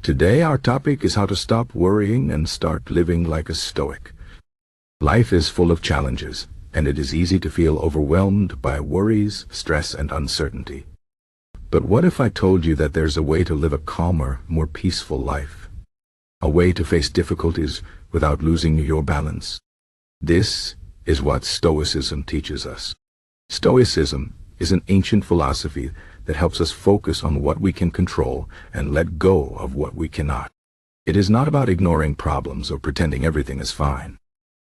Today our topic is how to stop worrying and start living like a Stoic. Life is full of challenges, and it is easy to feel overwhelmed by worries, stress, and uncertainty. But what if I told you that there's a way to live a calmer, more peaceful life? A way to face difficulties without losing your balance? This is what Stoicism teaches us. Stoicism is an ancient philosophy that helps us focus on what we can control and let go of what we cannot. It is not about ignoring problems or pretending everything is fine.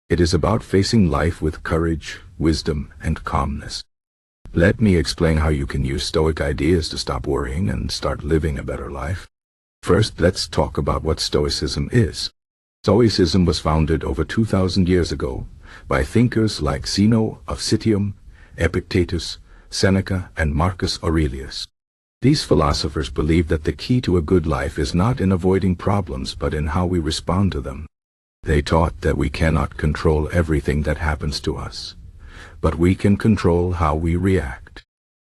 It is about facing life with courage, wisdom, and calmness. Let me explain how you can use Stoic ideas to stop worrying and start living a better life. First, let's talk about what Stoicism is. Stoicism was founded over 2,000 years ago by thinkers like Zeno of Citium, Epictetus, Seneca, and Marcus Aurelius. These philosophers believed that the key to a good life is not in avoiding problems but in how we respond to them. They taught that we cannot control everything that happens to us, but we can control how we react.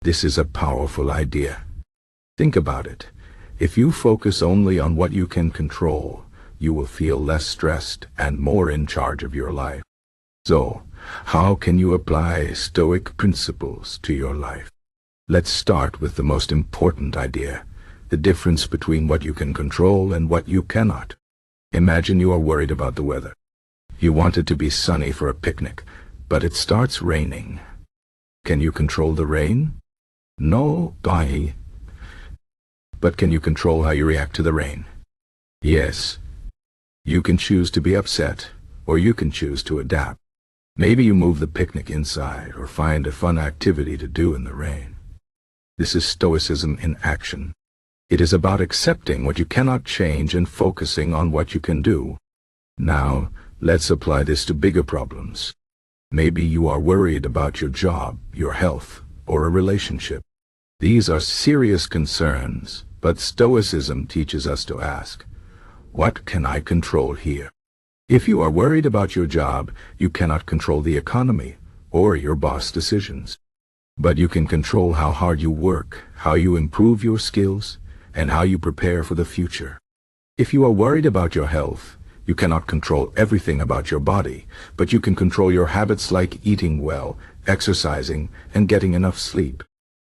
This is a powerful idea. Think about it. If you focus only on what you can control, you will feel less stressed and more in charge of your life. So, how can you apply Stoic principles to your life? Let's start with the most important idea, the difference between what you can control and what you cannot. Imagine you are worried about the weather. You want it to be sunny for a picnic, but it starts raining. Can you control the rain? No, bye. But can you control how you react to the rain? Yes. You can choose to be upset, or you can choose to adapt. Maybe you move the picnic inside or find a fun activity to do in the rain. This is Stoicism in action. It is about accepting what you cannot change and focusing on what you can do. Now, let's apply this to bigger problems. Maybe you are worried about your job, your health, or a relationship. These are serious concerns, but Stoicism teaches us to ask, what can I control here? If you are worried about your job, you cannot control the economy or your boss decisions. But you can control how hard you work, how you improve your skills, and how you prepare for the future. If you are worried about your health, you cannot control everything about your body, but you can control your habits like eating well, exercising, and getting enough sleep.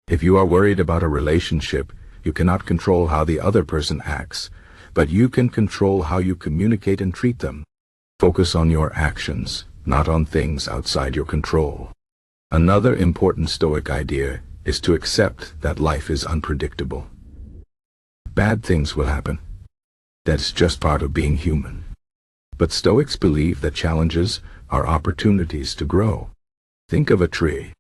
If you are worried about a relationship, you cannot control how the other person acts, but you can control how you communicate and treat them. Focus on your actions, not on things outside your control. Another important Stoic idea is to accept that life is unpredictable. Bad things will happen. That's just part of being human. But Stoics believe that challenges are opportunities to grow. Think of a tree.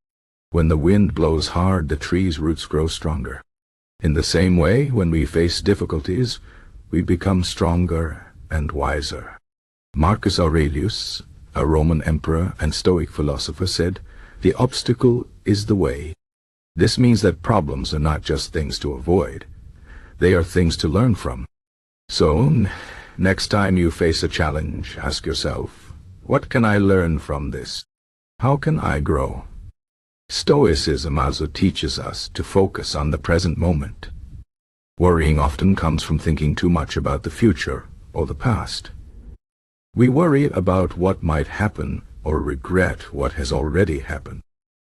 When the wind blows hard, the tree's roots grow stronger. In the same way, when we face difficulties, we become stronger and wiser. Marcus Aurelius, a Roman emperor and Stoic philosopher, said, "The obstacle is the way." This means that problems are not just things to avoid. They are things to learn from. So, next time you face a challenge, ask yourself, what can I learn from this? How can I grow? Stoicism also teaches us to focus on the present moment. Worrying often comes from thinking too much about the future or the past. We worry about what might happen or regret what has already happened.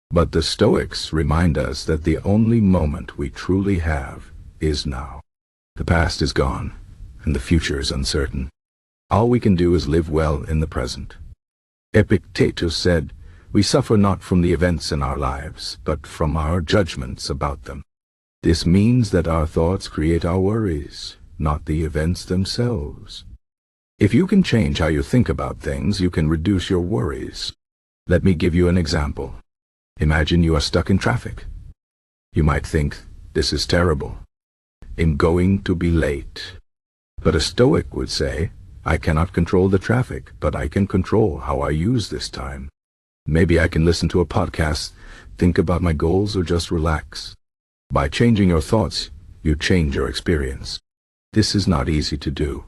But the Stoics remind us that the only moment we truly have is now. The past is gone, and the future is uncertain. All we can do is live well in the present. Epictetus said, "We suffer not from the events in our lives, but from our judgments about them." This means that our thoughts create our worries, not the events themselves. If you can change how you think about things, you can reduce your worries. Let me give you an example. Imagine you are stuck in traffic. You might think, this is terrible. I'm going to be late. But a Stoic would say, I cannot control the traffic, but I can control how I use this time. Maybe I can listen to a podcast, think about my goals, or just relax. By changing your thoughts, you change your experience. This is not easy to do,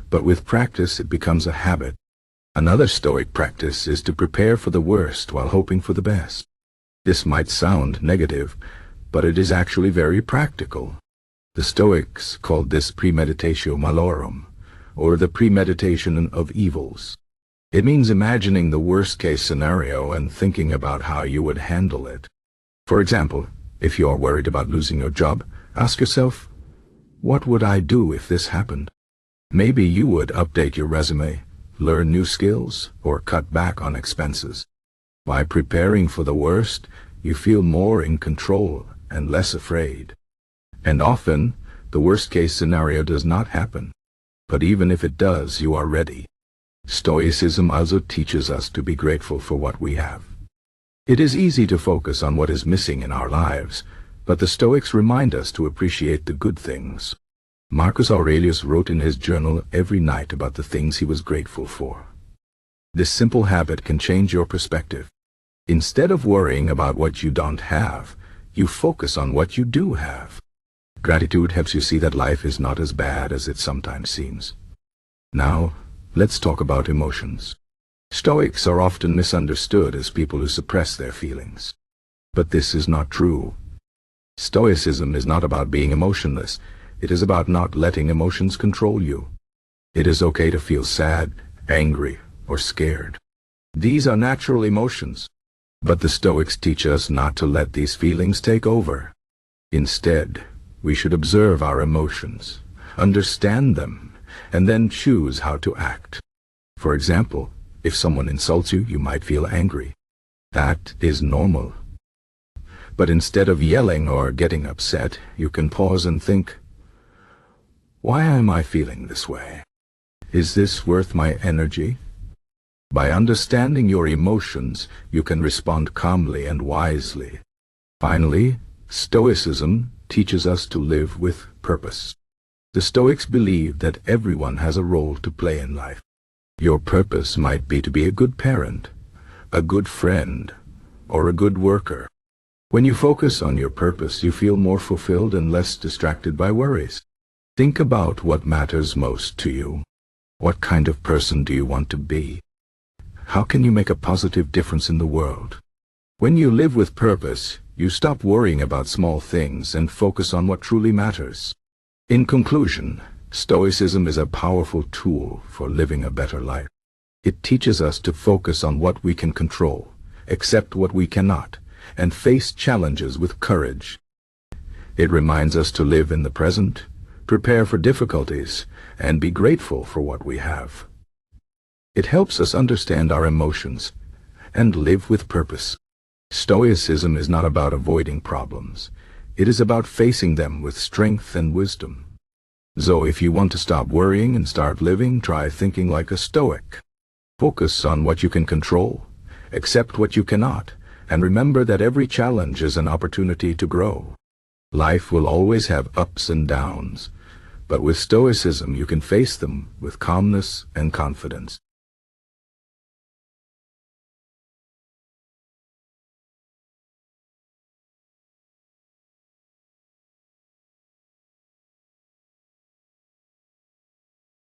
but with practice it becomes a habit. Another Stoic practice is to prepare for the worst while hoping for the best. This might sound negative, but it is actually very practical. The Stoics called this premeditatio malorum, or the premeditation of evils. It means imagining the worst-case scenario and thinking about how you would handle it. For example, if you're worried about losing your job, ask yourself, what would I do if this happened? Maybe you would update your resume, learn new skills, or cut back on expenses. By preparing for the worst, you feel more in control and less afraid. And often, the worst-case scenario does not happen. But even if it does, you are ready. Stoicism also teaches us to be grateful for what we have. It is easy to focus on what is missing in our lives, but the Stoics remind us to appreciate the good things. Marcus Aurelius wrote in his journal every night about the things he was grateful for. This simple habit can change your perspective. Instead of worrying about what you don't have, you focus on what you do have. Gratitude helps you see that life is not as bad as it sometimes seems. Now, let's talk about emotions. Stoics are often misunderstood as people who suppress their feelings. But this is not true. Stoicism is not about being emotionless. It is about not letting emotions control you. It is okay to feel sad, angry, or scared. These are natural emotions. But the Stoics teach us not to let these feelings take over. Instead, we should observe our emotions, understand them, and then choose how to act. For example, if someone insults you, you might feel angry. That is normal. But instead of yelling or getting upset, you can pause and think, why am I feeling this way? Is this worth my energy? By understanding your emotions, you can respond calmly and wisely. Finally, Stoicism teaches us to live with purpose. The Stoics believe that everyone has a role to play in life. Your purpose might be to be a good parent, a good friend, or a good worker. When you focus on your purpose, you feel more fulfilled and less distracted by worries. Think about what matters most to you. What kind of person do you want to be? How can you make a positive difference in the world? When you live with purpose, you stop worrying about small things and focus on what truly matters. In conclusion, Stoicism is a powerful tool for living a better life. It teaches us to focus on what we can control, accept what we cannot, and face challenges with courage. It reminds us to live in the present, prepare for difficulties, and be grateful for what we have. It helps us understand our emotions and live with purpose. Stoicism is not about avoiding problems. It is about facing them with strength and wisdom. So if you want to stop worrying and start living, try thinking like a Stoic. Focus on what you can control, accept what you cannot, and remember that every challenge is an opportunity to grow. Life will always have ups and downs, but with Stoicism you can face them with calmness and confidence.